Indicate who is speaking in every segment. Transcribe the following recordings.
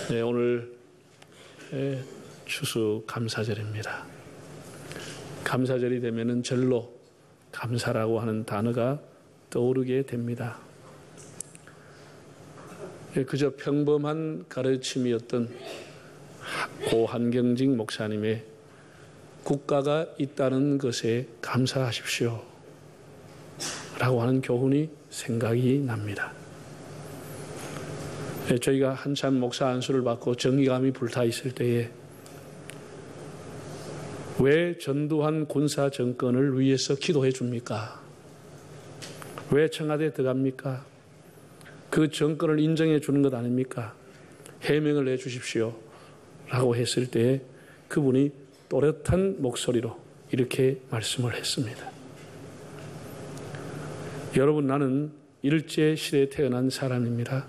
Speaker 1: 네, 오늘 추수 감사절입니다. 감사절이 되면은 절로 감사라고 하는 단어가 떠오르게 됩니다. 그저 평범한 가르침이었던 고 한경직 목사님의 국가가 있다는 것에 감사하십시오 라고 하는 교훈이 생각이 납니다. 저희가 한참 목사 안수를 받고 정의감이 불타 있을 때에 왜 전두환 군사 정권을 위해서 기도해 줍니까? 왜 청와대에 들어갑니까? 그 정권을 인정해 주는 것 아닙니까? 해명을 해 주십시오 라고 했을 때에 그분이 또렷한 목소리로 이렇게 말씀을 했습니다. 여러분, 나는 일제시대에 태어난 사람입니다.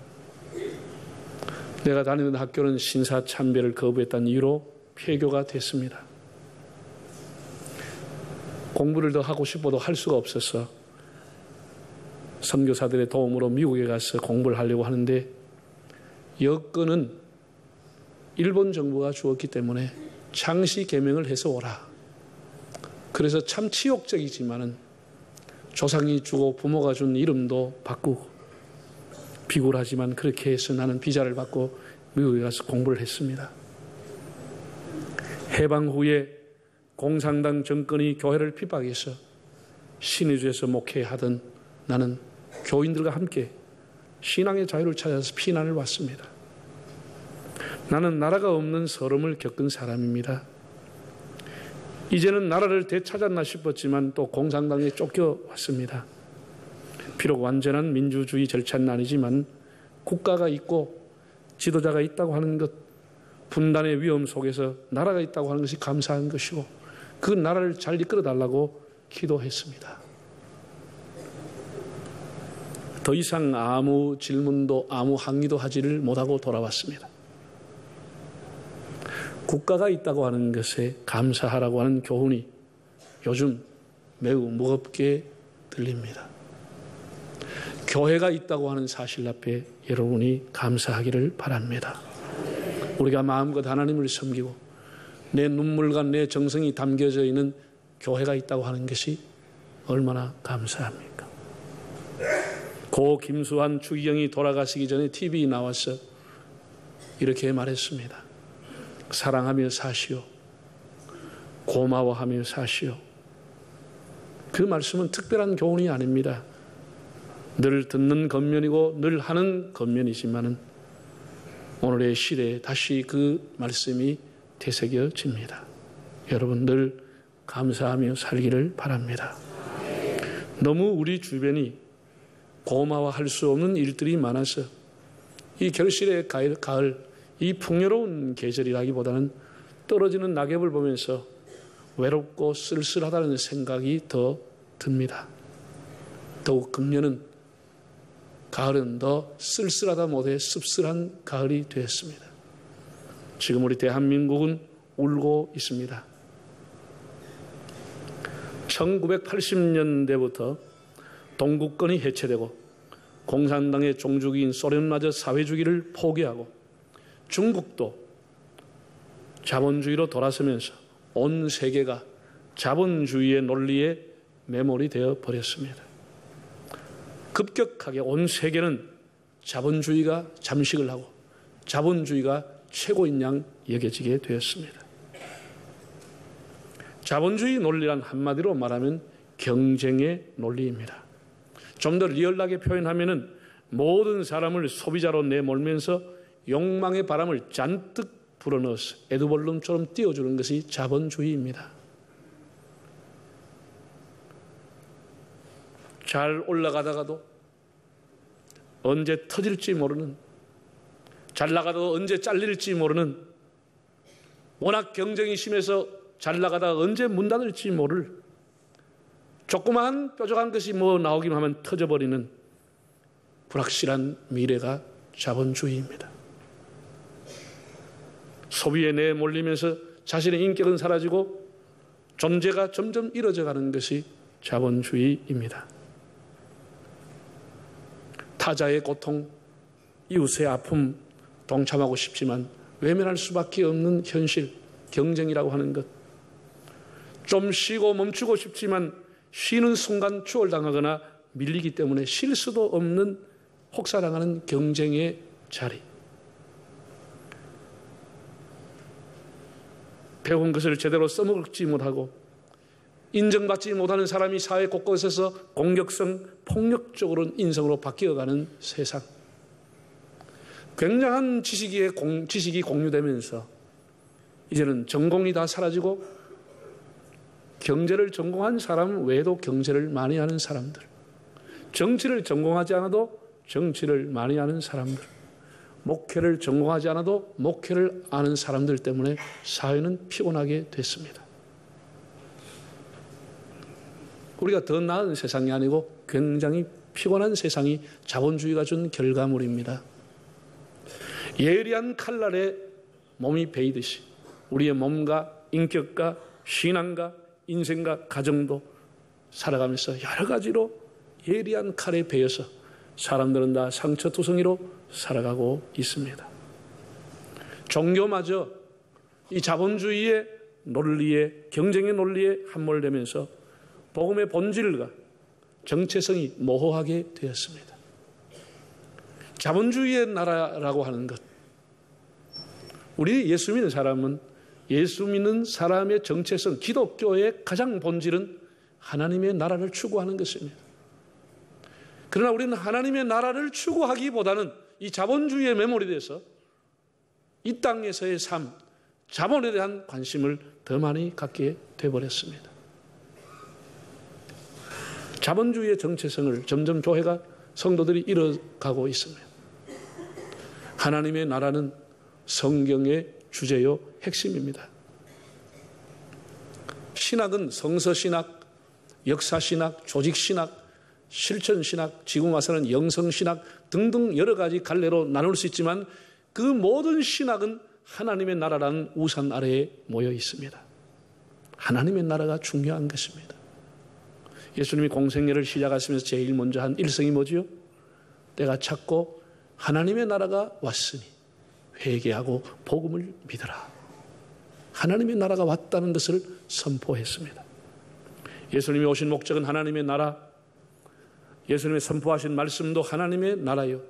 Speaker 1: 내가 다니는 학교는 신사참배를 거부했다는 이유로 폐교가 됐습니다. 공부를 더 하고 싶어도 할 수가 없어서 선교사들의 도움으로 미국에 가서 공부를 하려고 하는데 여건은 일본 정부가 주었기 때문에 창시 개명을 해서 오라. 그래서 참 치욕적이지만은 조상이 주고 부모가 준 이름도 바꾸고 비굴하지만 그렇게 해서 나는 비자를 받고 미국에 가서 공부를 했습니다. 해방 후에 공산당 정권이 교회를 핍박해서 신의주에서 목회하던 나는 교인들과 함께 신앙의 자유를 찾아서 피난을 왔습니다. 나는 나라가 없는 서름을 겪은 사람입니다. 이제는 나라를 되찾았나 싶었지만 또 공산당에 쫓겨왔습니다. 비록 완전한 민주주의 절차는 아니지만 국가가 있고 지도자가 있다고 하는 것, 분단의 위험 속에서 나라가 있다고 하는 것이 감사한 것이고 그 나라를 잘 이끌어달라고 기도했습니다. 더 이상 아무 질문도 아무 항의도 하지를 못하고 돌아왔습니다. 국가가 있다고 하는 것에 감사하라고 하는 교훈이 요즘 매우 무겁게 들립니다. 교회가 있다고 하는 사실 앞에 여러분이 감사하기를 바랍니다. 우리가 마음껏 하나님을 섬기고 내 눈물과 내 정성이 담겨져 있는 교회가 있다고 하는 것이 얼마나 감사합니까? 고 김수환 추기경이 돌아가시기 전에 TV에 나와서 이렇게 말했습니다. 사랑하며 사시오. 고마워하며 사시오. 그 말씀은 특별한 교훈이 아닙니다. 늘 듣는 겉면이고 늘 하는 겉면이지만은 오늘의 시대에 다시 그 말씀이 되새겨집니다. 여러분 늘 감사하며 살기를 바랍니다. 너무 우리 주변이 고마워할 수 없는 일들이 많아서 이 결실의 가을, 이 풍요로운 계절이라기보다는 떨어지는 낙엽을 보면서 외롭고 쓸쓸하다는 생각이 더 듭니다. 더욱 금년은 가을은 더 쓸쓸하다 못해 씁쓸한 가을이 되었습니다. 지금 우리 대한민국은 울고 있습니다. 1980년대부터 동구권이 해체되고 공산당의 종주기인 소련마저 사회주의를 포기하고 중국도 자본주의로 돌아서면서 온 세계가 자본주의의 논리에 매몰이 되어 버렸습니다. 급격하게 온 세계는 자본주의가 잠식을 하고 자본주의가 최고인 양 여겨지게 되었습니다. 자본주의 논리란 한마디로 말하면 경쟁의 논리입니다. 좀 더 리얼하게 표현하면은 모든 사람을 소비자로 내몰면서 욕망의 바람을 잔뜩 불어넣어서 에드벌룬처럼 띄워주는 것이 자본주의입니다. 잘 올라가다가도 언제 터질지 모르는, 잘 나가다가 언제 잘릴지 모르는, 워낙 경쟁이 심해서 잘 나가다가 언제 문 닫을지 모를 조그마한 뾰족한 것이 뭐 나오기만 하면 터져버리는 불확실한 미래가 자본주의입니다. 소비에 내몰리면서 자신의 인격은 사라지고 존재가 점점 이뤄져가는 것이 자본주의입니다. 타자의 고통, 이웃의 아픔, 동참하고 싶지만 외면할 수밖에 없는 현실, 경쟁이라고 하는 것. 좀 쉬고 멈추고 싶지만 쉬는 순간 추월당하거나 밀리기 때문에 쉴 수도 없는 혹사당하는 경쟁의 자리. 배운 것을 제대로 써먹지 못하고 인정받지 못하는 사람이 사회 곳곳에서 공격성, 폭력적으로 인성으로 바뀌어가는 세상. 굉장한 지식이 공유되면서 이제는 전공이 다 사라지고 경제를 전공한 사람 외에도 경제를 많이 하는 사람들, 정치를 전공하지 않아도 정치를 많이 하는 사람들, 목회를 전공하지 않아도 목회를 아는 사람들 때문에 사회는 피곤하게 됐습니다. 우리가 더 나은 세상이 아니고 굉장히 피곤한 세상이 자본주의가 준 결과물입니다. 예리한 칼날에 몸이 베이듯이 우리의 몸과 인격과 신앙과 인생과 가정도 살아가면서 여러 가지로 예리한 칼에 베여서 사람들은 다 상처투성이로 살아가고 있습니다. 종교마저 이 자본주의의 논리에, 경쟁의 논리에 함몰되면서 복음의 본질과 정체성이 모호하게 되었습니다. 자본주의의 나라라고 하는 것, 우리 예수 믿는 사람은 예수 믿는 사람의 정체성, 기독교의 가장 본질은 하나님의 나라를 추구하는 것입니다. 그러나 우리는 하나님의 나라를 추구하기보다는 이 자본주의에 매몰이돼서 이 땅에서의 삶, 자본에 대한 관심을 더 많이 갖게 되어버렸습니다. 자본주의의 정체성을 점점 교회가 성도들이 잃어가고 있습니다. 하나님의 나라는 성경의 주제요 핵심입니다. 신학은 성서신학, 역사신학, 조직신학, 실천신학, 지금 와서는 영성신학 등등 여러 가지 갈래로 나눌 수 있지만 그 모든 신학은 하나님의 나라라는 우산 아래에 모여 있습니다. 하나님의 나라가 중요한 것입니다. 예수님이 공생애를 시작하시면서 제일 먼저 한 일성이 뭐지요? 때가 찼고 하나님의 나라가 왔으니 회개하고 복음을 믿어라. 하나님의 나라가 왔다는 것을 선포했습니다. 예수님이 오신 목적은 하나님의 나라, 예수님의 선포하신 말씀도 하나님의 나라요.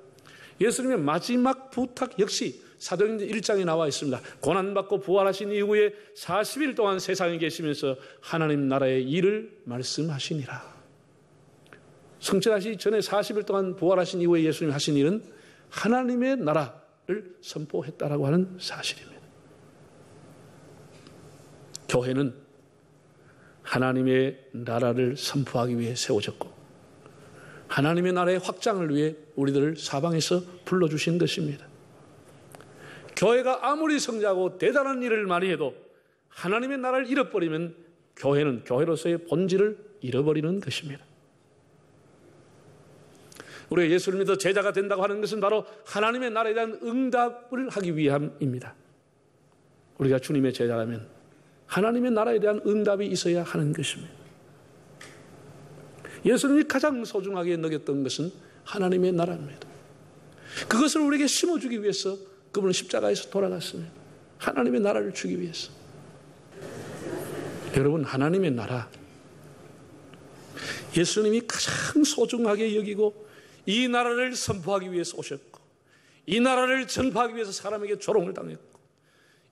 Speaker 1: 예수님의 마지막 부탁 역시 사도행전 1장에 나와 있습니다. 고난받고 부활하신 이후에 40일 동안 세상에 계시면서 하나님 나라의 일을 말씀하시니라. 성천하시기 전에 40일 동안 부활하신 이후에 예수님이 하신 일은 하나님의 나라를 선포했다라고 하는 사실입니다. 교회는 하나님의 나라를 선포하기 위해 세워졌고 하나님의 나라의 확장을 위해 우리들을 사방에서 불러주신 것입니다. 교회가 아무리 성장하고 대단한 일을 많이 해도 하나님의 나라를 잃어버리면 교회는 교회로서의 본질을 잃어버리는 것입니다. 우리가 예수를 믿어 제자가 된다고 하는 것은 바로 하나님의 나라에 대한 응답을 하기 위함입니다. 우리가 주님의 제자라면 하나님의 나라에 대한 응답이 있어야 하는 것입니다. 예수님이 가장 소중하게 여겼던 것은 하나님의 나라입니다. 그것을 우리에게 심어주기 위해서 그분은 십자가에서 돌아갔습니다. 하나님의 나라를 주기 위해서. 여러분, 하나님의 나라, 예수님이 가장 소중하게 여기고 이 나라를 선포하기 위해서 오셨고 이 나라를 전파하기 위해서 사람에게 조롱을 당했고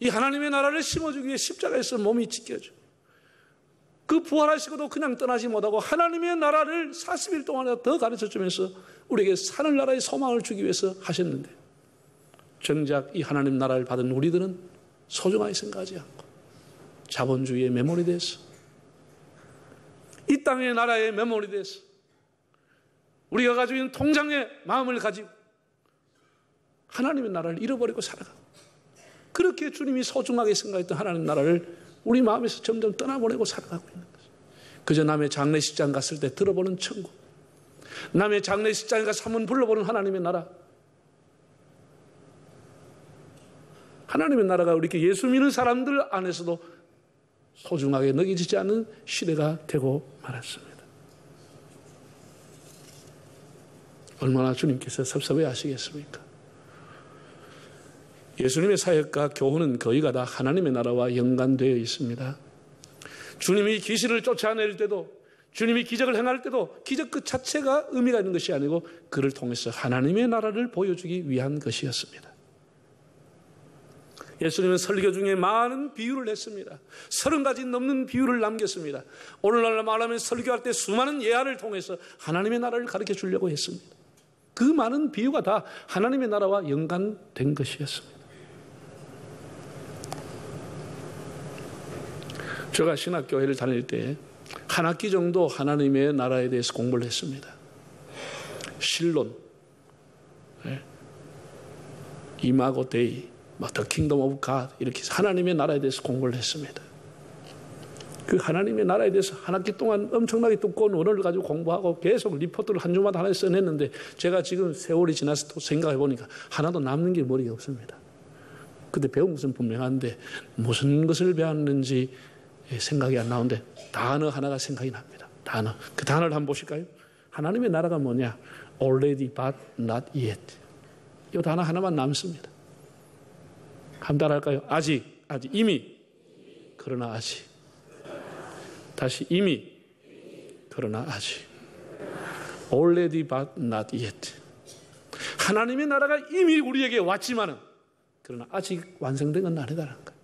Speaker 1: 이 하나님의 나라를 심어주기 위해 십자가에서 몸이 찢겨져 그 부활하시고도 그냥 떠나지 못하고 하나님의 나라를 40일 동안 더 가르쳐주면서 우리에게 하늘나라의 소망을 주기 위해서 하셨는데 정작 이 하나님 나라를 받은 우리들은 소중하게 생각하지 않고 자본주의에 매몰이 돼서 이 땅의 나라에 매몰이 돼서 우리가 가지고 있는 통장의 마음을 가지고 하나님의 나라를 잃어버리고 살아가고 그렇게 주님이 소중하게 생각했던 하나님 나라를 우리 마음에서 점점 떠나보내고 살아가고 있는 거죠. 그저 남의 장례식장 갔을 때 들어보는 천국, 남의 장례식장에 가서 한번 불러보는 하나님의 나라, 하나님의 나라가 우리 예수 믿는 사람들 안에서도 소중하게 느껴지지 않는 시대가 되고 말았습니다. 얼마나 주님께서 섭섭해 하시겠습니까? 예수님의 사역과 교훈은 거의가 다 하나님의 나라와 연관되어 있습니다. 주님이 귀신을 쫓아낼 때도, 주님이 기적을 행할 때도 기적 그 자체가 의미가 있는 것이 아니고 그를 통해서 하나님의 나라를 보여주기 위한 것이었습니다. 예수님은 설교 중에 많은 비유를 했습니다. 30가지 넘는 비유를 남겼습니다. 오늘날 말하면 설교할 때 수많은 예화를 통해서 하나님의 나라를 가르쳐 주려고 했습니다. 그 많은 비유가 다 하나님의 나라와 연관된 것이었습니다. 제가 신학교회를 다닐 때 한 학기 정도 하나님의 나라에 대해서 공부를 했습니다. 신론, 이마고 데이, The Kingdom of God, 이렇게 하나님의 나라에 대해서 공부를 했습니다. 그 하나님의 나라에 대해서 한 학기 동안 엄청나게 두꺼운 원어를 가지고 공부하고 계속 리포트를 한 주마다 하나 써냈는데 제가 지금 세월이 지나서 또 생각해 보니까 하나도 남는 게 머리에 없습니다. 그때 배운 것은 분명한데 무슨 것을 배웠는지 생각이 안 나오는데 단어 하나가 생각이 납니다. 단어. 그 단어를 한번 보실까요? 하나님의 나라가 뭐냐? Already but not yet. 이 단어 하나만 남습니다. 한번 따라할까요? 아직, 이미, 그러나 아직. 다시 이미, 그러나 아직. Already but not yet. 하나님의 나라가 이미 우리에게 왔지만은 그러나 아직 완성된 건 아니다라는 거예요.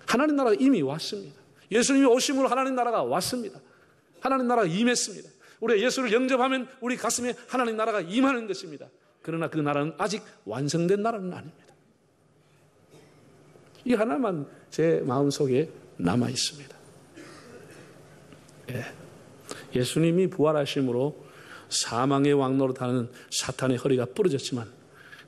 Speaker 1: 하나님 나라가 이미 왔습니다. 예수님이 오심으로 하나님 나라가 왔습니다. 하나님 나라가 임했습니다. 우리가 예수를 영접하면 우리 가슴에 하나님 나라가 임하는 것입니다. 그러나 그 나라는 아직 완성된 나라는 아닙니다. 이 하나만 제 마음속에 남아 있습니다. 예수님이 부활하심으로 사망의 왕노릇하는 사탄의 허리가 부러졌지만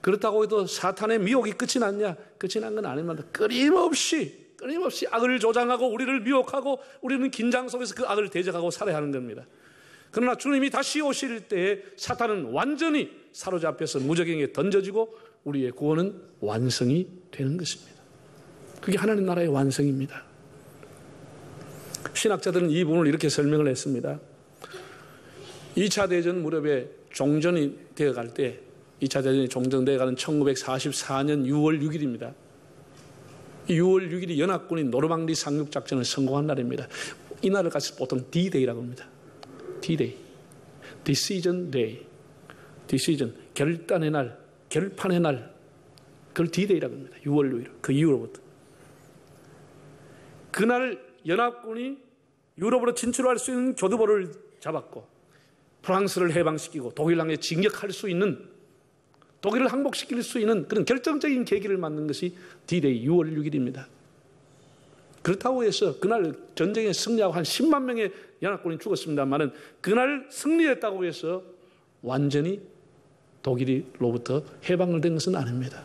Speaker 1: 그렇다고 해도 사탄의 미혹이 끝이 났냐? 끝이 난 건 아닙니다. 끊임없이 악을 조장하고 우리를 미혹하고 우리는 긴장 속에서 그 악을 대적하고 살아야 하는 겁니다. 그러나 주님이 다시 오실 때에 사탄은 완전히 사로잡혀서 무저갱에 던져지고 우리의 구원은 완성이 되는 것입니다. 그게 하나님 나라의 완성입니다. 신학자들은 이 부분을 이렇게 설명을 했습니다. 2차 대전 무렵에 종전이 되어갈 때 2차 대전이 종전되어가는 1944년 6월 6일입니다. 6월 6일이 연합군이 노르망디 상륙작전을 성공한 날입니다. 이 날을 같이 보통 D-Day라고 합니다. D-Day, Decision Day, Decision, 결단의 날, 결판의 날, 그걸 D-Day라고 합니다. 6월 6일, 그 이후로부터. 그날 연합군이 유럽으로 진출할 수 있는 교두보를 잡았고 프랑스를 해방시키고 독일랑에 진격할 수 있는, 독일을 항복시킬 수 있는 그런 결정적인 계기를 만든 것이 D-Day 6월 6일입니다. 그렇다고 해서 그날 전쟁에 승리하고 한 10만 명의 연합군이 죽었습니다만은 그날 승리했다고 해서 완전히 독일로부터 해방을 된 것은 아닙니다.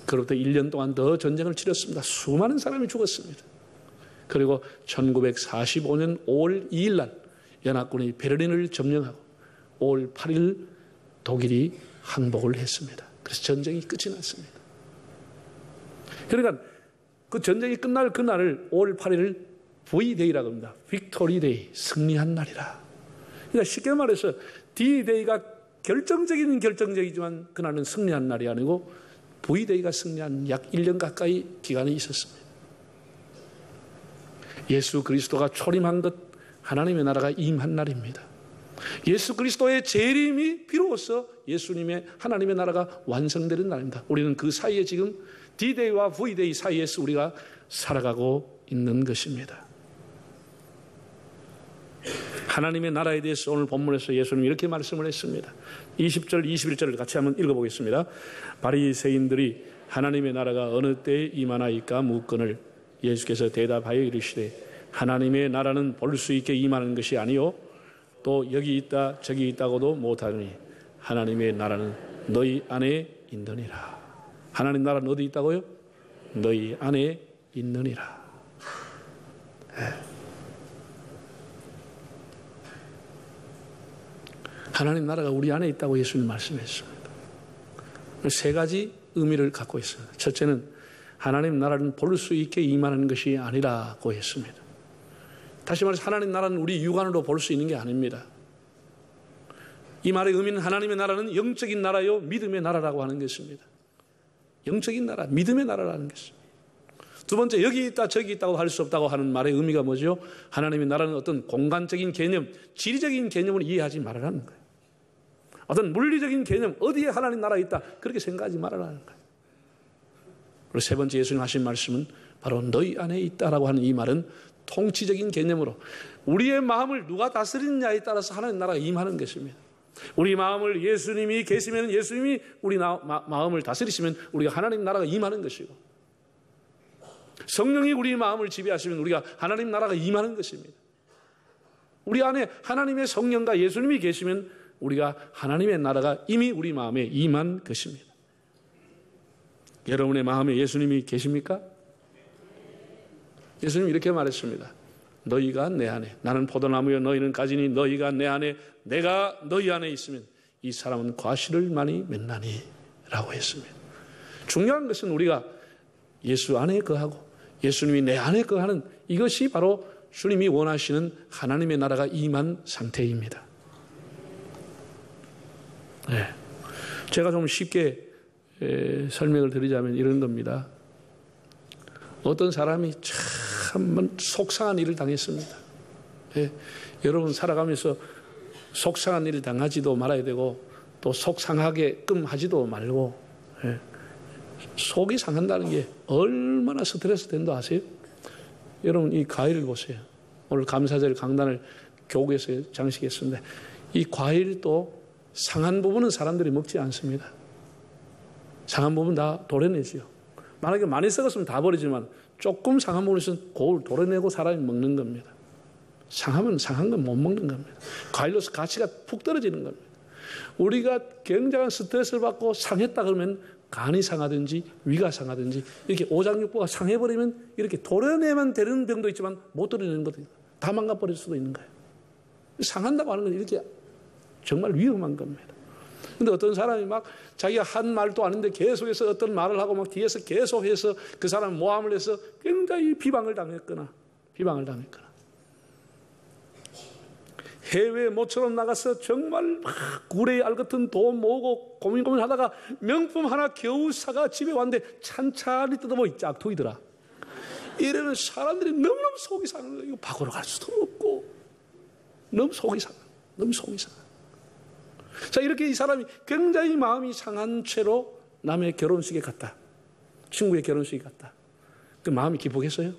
Speaker 1: 그로부터 1년 동안 더 전쟁을 치렀습니다. 수많은 사람이 죽었습니다. 그리고 1945년 5월 2일 날 연합군이 베를린을 점령하고 5월 8일 독일이 항복을 했습니다. 그래서 전쟁이 끝이 났습니다. 그러니까 그 전쟁이 끝날 그날을 5월 8일을 V-Day라고 합니다. Victory Day, 승리한 날이라. 그러니까 쉽게 말해서 D-Day가 결정적이지만 그날은 승리한 날이 아니고 V-Day가 승리한 약 1년 가까이 기간이 있었습니다. 예수 그리스도가 초림한 것, 하나님의 나라가 임한 날입니다. 예수 그리스도의 재림이 비로소 예수님의 하나님의 나라가 완성되는 날입니다. 우리는 그 사이에 지금 D-Day와 V-Day 사이에서 우리가 살아가고 있는 것입니다. 하나님의 나라에 대해서 오늘 본문에서 예수님이 이렇게 말씀을 했습니다. 20절, 21절을 같이 한번 읽어보겠습니다. 바리새인들이 하나님의 나라가 어느 때에 임하나이까 묻거늘 예수께서 대답하여 이르시되 하나님의 나라는 볼 수 있게 임하는 것이 아니요 또 여기 있다 저기 있다고도 못하니 하나님의 나라는 너희 안에 있느니라. 하나님 나라는 어디 있다고요? 너희 안에 있느니라. 하나님 나라가 우리 안에 있다고 예수님 말씀했습니다. 세 가지 의미를 갖고 있습니다. 첫째는 하나님 나라는 볼 수 있게 임하는 것이 아니라고 했습니다. 다시 말해서 하나님 나라는 우리 육안으로 볼 수 있는 게 아닙니다. 이 말의 의미는 하나님의 나라는 영적인 나라요 믿음의 나라라고 하는 것입니다. 영적인 나라, 믿음의 나라라는 것입니다. 두 번째, 여기 있다 저기 있다고 할 수 없다고 하는 말의 의미가 뭐죠? 하나님의 나라는 어떤 공간적인 개념, 지리적인 개념을 이해하지 말아라는 거예요. 어떤 물리적인 개념, 어디에 하나님 나라가 있다 그렇게 생각하지 말아라는 거예요. 그리고 세 번째, 예수님 하신 말씀은 바로 너희 안에 있다라고 하는 이 말은 통치적인 개념으로 우리의 마음을 누가 다스리느냐에 따라서 하나님 나라가 임하는 것입니다. 우리 마음을 예수님이 계시면, 예수님이 우리 마음을 다스리시면 우리가 하나님 나라가 임하는 것이고, 성령이 우리 마음을 지배하시면 우리가 하나님 나라가 임하는 것입니다. 우리 안에 하나님의 성령과 예수님이 계시면 우리가 하나님의 나라가 이미 우리 마음에 임한 것입니다. 여러분의 마음에 예수님이 계십니까? 예수님이 이렇게 말했습니다. 너희가 내 안에, 나는 포도나무여 너희는 가지니 너희가 내 안에, 내가 너희 안에 있으면 이 사람은 과실을 많이 맺나니 라고 했습니다. 중요한 것은 우리가 예수 안에 거하고 예수님이 내 안에 거하는 이것이 바로 주님이 원하시는 하나님의 나라가 임한 상태입니다. 네. 제가 좀 쉽게 설명을 드리자면 이런 겁니다. 어떤 사람이 참 속상한 일을 당했습니다. 예. 여러분 살아가면서 속상한 일을 당하지도 말아야 되고 또 속상하게끔 하지도 말고, 예. 속이 상한다는 게 얼마나 스트레스 된다 아세요? 여러분 이 과일을 보세요. 오늘 감사절 강단을 교구에서 장식했습니다. 이 과일도 상한 부분은 사람들이 먹지 않습니다. 상한 부분 다 도려내지요. 만약에 많이 썩었으면 다 버리지만 조금 상한 부분에서는 그걸 도려내고 사람이 먹는 겁니다. 상하면 상한 건 못 먹는 겁니다. 과일로서 가치가 푹 떨어지는 겁니다. 우리가 굉장한 스트레스를 받고 상했다 그러면 간이 상하든지 위가 상하든지 이렇게 오장육부가 상해버리면 이렇게 도려내면 되는 병도 있지만 못 도려내는 것도 있고 다 망가버릴 수도 있는 거예요. 상한다고 하는 건 이렇게 정말 위험한 겁니다. 근데 어떤 사람이 막 자기가 한 말도 아닌데 계속해서 어떤 말을 하고 막 뒤에서 계속해서 그 사람 모함을 해서 굉장히 비방을 당했거나 해외 모처럼 나가서 정말 막 구레이 알 같은 돈 모으고 고민하다가 명품 하나 겨우 사가 집에 왔는데 찬찬히 뜯어보니 짝퉁이더라. 이러는 사람들이 너무너무 속이 상한 거예요. 이거 밖으로 갈 수도 없고 너무 속이 상한. 자, 이렇게 이 사람이 굉장히 마음이 상한 채로 남의 결혼식에 갔다. 친구의 결혼식에 갔다. 그 마음이 기쁘겠어요?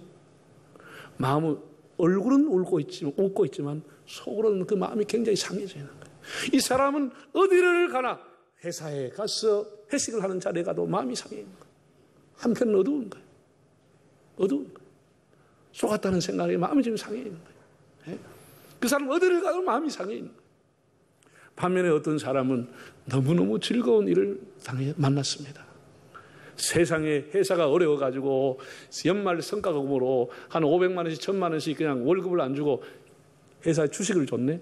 Speaker 1: 마음은 얼굴은 웃고 있지만 속으로는 그 마음이 굉장히 상해져 있는 거예요. 이 사람은 어디를 가나 회사에 가서 회식을 하는 자리에 가도 마음이 상해 있는 거예요. 한편은 어두운 거예요. 속았다는 생각에 마음이 지금 상해 있는 거예요. 그 사람 어디를 가도 마음이 상해 있는 거예요. 반면에 어떤 사람은 너무너무 즐거운 일을 만났습니다. 세상에 회사가 어려워가지고 연말 성과금으로 한 500만 원씩 1000만 원씩 그냥 월급을 안 주고 회사에 주식을 줬네.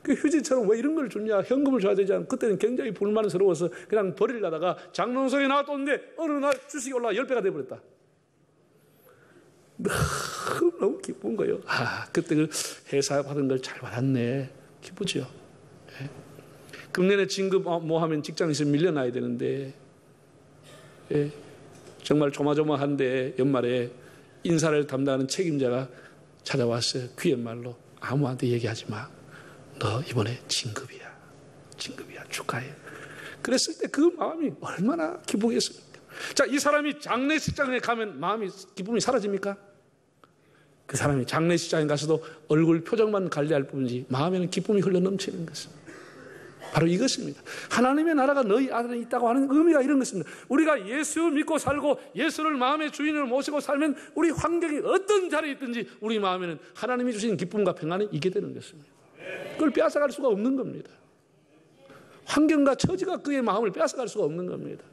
Speaker 1: 그 휴지처럼 왜 이런 걸 주냐, 현금을 줘야 되지 않나. 그때는 굉장히 불만스러워서 그냥 버리려다가 장롱석에 놔뒀는데 어느 날 주식이 올라가 10배가 돼버렸다. 너무 기쁜 거예요. 그때 그 회사 받은 걸 잘 받았네. 기쁘죠. 네. 금년에 진급 뭐 하면 직장에서 밀려나야 되는데, 예, 정말 조마조마한데 연말에 인사를 담당하는 책임자가 찾아왔어요. 귀한 말로 아무한테 얘기하지 마. 너 이번에 진급이야. 축하해. 그랬을 때 그 마음이 얼마나 기쁘겠습니까? 자, 이 사람이 장례식장에 가면 마음이 기쁨이 사라집니까? 그 사람이 장례식장에 가서도 얼굴 표정만 관리할 뿐이지 마음에는 기쁨이 흘러넘치는 것입니다. 바로 이것입니다. 하나님의 나라가 너희 안에 있다고 하는 의미가 이런 것입니다. 우리가 예수 믿고 살고 예수를 마음의 주인으로 모시고 살면 우리 환경이 어떤 자리에 있든지 우리 마음에는 하나님이 주신 기쁨과 평안이 있게 되는 것입니다. 그걸 빼앗아갈 수가 없는 겁니다. 환경과 처지가 그의 마음을 빼앗아갈 수가 없는 겁니다.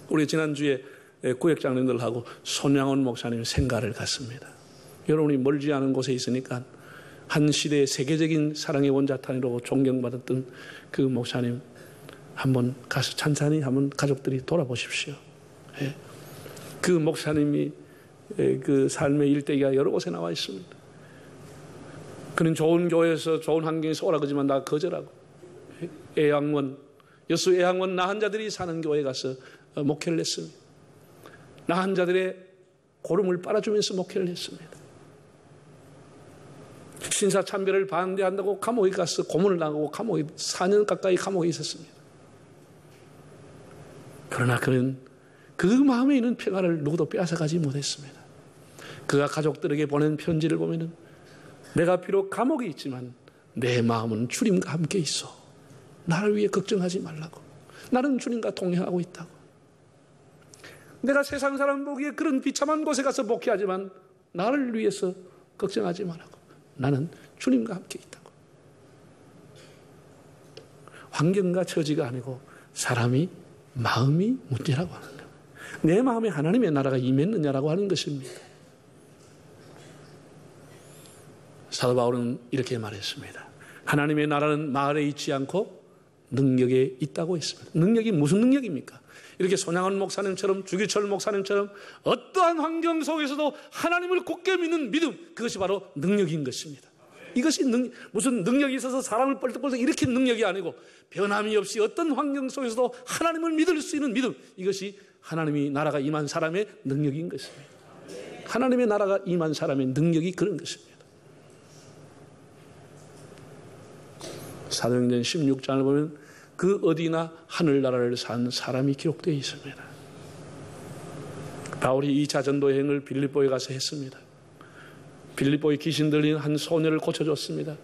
Speaker 1: 우리 지난주에 구역장님들하고 손양원 목사님 생가를 갔습니다. 여러분이 멀지 않은 곳에 있으니까 한 시대의 세계적인 사랑의 원자탄으로 존경받았던 그 목사님 한번 가서 찬찬히 한번 가족들이 돌아보십시오. 예. 그 목사님이 그 삶의 일대기가 여러 곳에 나와 있습니다. 그는 좋은 교회에서 좋은 환경에서 오라 그러지만 나 거절하고 애양원 여수 애항원 나한 자들이 사는 교회에 가서 목회를 했습니다. 나한 자들의 고름을 빨아주면서 목회를 했습니다. 신사참배를 반대한다고 감옥에 가서 고문을 당하고 감옥에 4년 가까이 감옥에 있었습니다. 그러나 그는 그 마음에 있는 평안을 누구도 빼앗아가지 못했습니다. 그가 가족들에게 보낸 편지를 보면은 내가 비록 감옥에 있지만 내 마음은 주님과 함께 있어. 나를 위해 걱정하지 말라고. 나는 주님과 동행하고 있다고. 내가 세상 사람 보기에 그런 비참한 곳에 가서 목회하지만 나를 위해서 걱정하지 말라고. 나는 주님과 함께 있다고. 환경과 처지가 아니고 사람이 마음이 문제라고 하는 거예요. 내 마음에 하나님의 나라가 임했느냐라고 하는 것입니다. 사도 바울은 이렇게 말했습니다. 하나님의 나라는 마을에 있지 않고 능력에 있다고 했습니다. 능력이 무슨 능력입니까? 이렇게 손양원 목사님처럼 주기철 목사님처럼 어떠한 환경 속에서도 하나님을 굳게 믿는 믿음, 그것이 바로 능력인 것입니다. 이것이 무슨 능력이 있어서 사람을 뻘떡뻘떡 일으킨 능력이 아니고 변함이 없이 어떤 환경 속에서도 하나님을 믿을 수 있는 믿음, 이것이 하나님의 나라가 임한 사람의 능력인 것입니다. 하나님의 나라가 임한 사람의 능력이 그런 것입니다. 사도행전 16장을 보면 그 어디나 하늘나라를 산 사람이 기록되어 있습니다. 바울이 2차 전도 여행을 빌립보에 가서 했습니다. 빌립보에 귀신 들린 한 소녀를 고쳐줬습니다.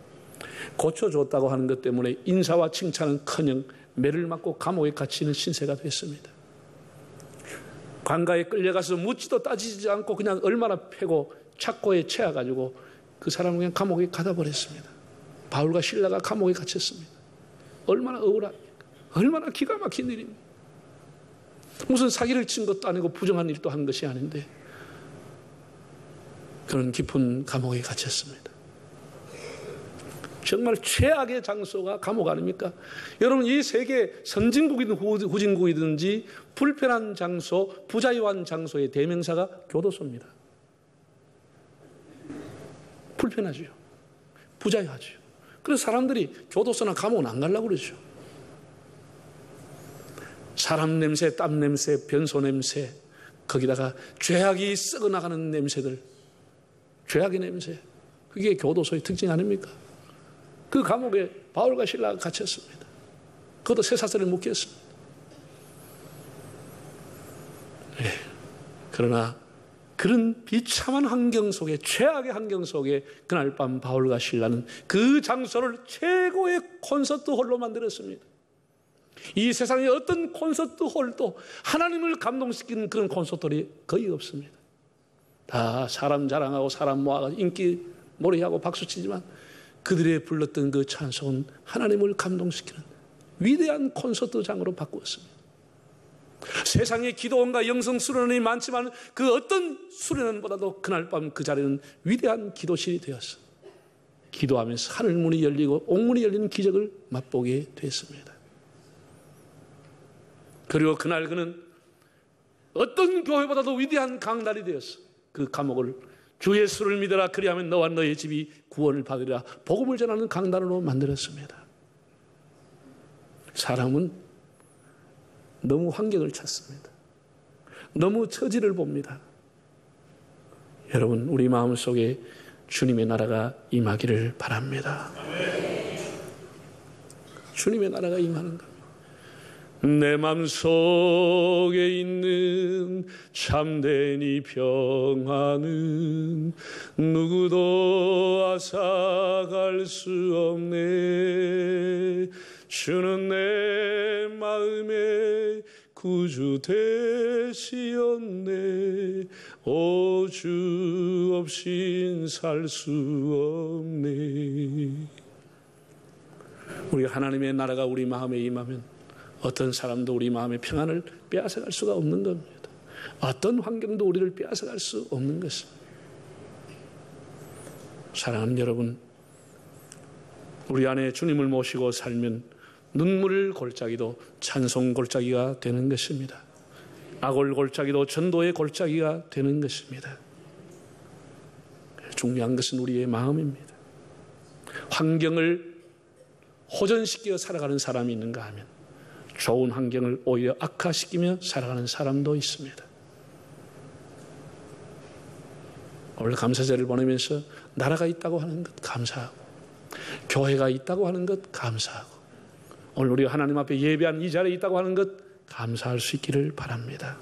Speaker 1: 고쳐줬다고 하는 것 때문에 인사와 칭찬은커녕 매를 맞고 감옥에 갇히는 신세가 됐습니다. 관가에 끌려가서 묻지도 따지지 않고 그냥 얼마나 패고 착고에 채워가지고 그 사람을 그냥 감옥에 가다 버렸습니다. 바울과 실라가 감옥에 갇혔습니다. 얼마나 억울합니까? 얼마나 기가 막힌 일입니까? 무슨 사기를 친 것도 아니고 부정한 일도 한 것이 아닌데 그런 깊은 감옥에 갇혔습니다. 정말 최악의 장소가 감옥 아닙니까? 여러분, 이 세계 선진국이든 후진국이든지 불편한 장소, 부자유한 장소의 대명사가 교도소입니다. 불편하죠. 부자유하죠. 그래서 사람들이 교도소나 감옥은 안 가려고 그러죠. 사람 냄새, 땀 냄새, 변소 냄새, 거기다가 죄악이 썩어나가는 냄새들, 죄악의 냄새, 그게 교도소의 특징 아닙니까? 그 감옥에 바울과 실라가 갇혔습니다. 그것도 쇠사슬에 묶였습니다. 네. 그러나 그런 비참한 환경 속에, 최악의 환경 속에 그날 밤 바울과 실라는 그 장소를 최고의 콘서트 홀로 만들었습니다. 이 세상에 어떤 콘서트 홀도 하나님을 감동시키는 그런 콘서트 홀이 거의 없습니다. 다 사람 자랑하고 사람 모아가지고 인기 몰이하고 박수치지만 그들의 불렀던 그 찬송은 하나님을 감동시키는 위대한 콘서트장으로 바꾸었습니다. 세상에 기도원과 영성 수련원이 많지만 그 어떤 수련원보다도 그날 밤 그 자리는 위대한 기도실이 되었어. 기도하면서 하늘문이 열리고 옥문이 열리는 기적을 맛보게 됐습니다. 그리고 그날 그는 어떤 교회보다도 위대한 강단이 되었어. 그 감옥을 주 예수를 믿어라 그리하면 너와 너의 집이 구원을 받으리라 복음을 전하는 강단으로 만들었습니다. 사람은 너무 환경을 찾습니다. 너무 처지를 봅니다. 여러분, 우리 마음속에 주님의 나라가 임하기를 바랍니다. 주님의 나라가 임하는 겁니다. 내 맘속에 있는 참된 이 평안은 누구도 앗아갈 수 없네. 주는 내 마음의 구주 되시었네. 오 주 없인 살 수 없네. 우리 하나님의 나라가 우리 마음에 임하면 어떤 사람도 우리 마음의 평안을 빼앗아갈 수가 없는 겁니다. 어떤 환경도 우리를 빼앗아갈 수 없는 것입니다. 사랑하는 여러분, 우리 안에 주님을 모시고 살면 눈물 골짜기도 찬송 골짜기가 되는 것입니다. 악올 골짜기도 전도의 골짜기가 되는 것입니다. 중요한 것은 우리의 마음입니다. 환경을 호전시켜 살아가는 사람이 있는가 하면 좋은 환경을 오히려 악화시키며 살아가는 사람도 있습니다. 오늘 감사제를 보내면서 나라가 있다고 하는 것 감사하고, 교회가 있다고 하는 것 감사하고, 오늘 우리가 하나님 앞에 예배한 이 자리에 있다고 하는 것 감사할 수 있기를 바랍니다.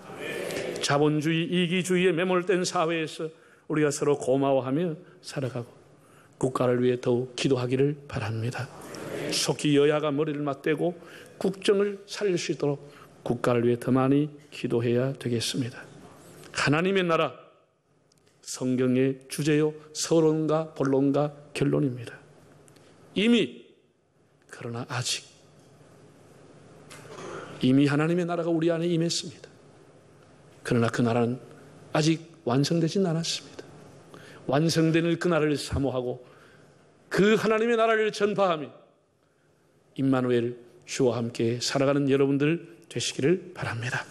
Speaker 1: 자본주의, 이기주의에 매몰된 사회에서 우리가 서로 고마워하며 살아가고 국가를 위해 더욱 기도하기를 바랍니다. 속히 여야가 머리를 맞대고 국정을 살릴 수 있도록 국가를 위해 더 많이 기도해야 되겠습니다. 하나님의 나라, 성경의 주제요 서론과 본론과 결론입니다. 이미, 그러나 아직 이미 하나님의 나라가 우리 안에 임했습니다. 그러나 그 나라는 아직 완성되진 않았습니다. 완성되는 그 나라를 사모하고 그 하나님의 나라를 전파하며 임마누엘 주와 함께 살아가는 여러분들 되시기를 바랍니다.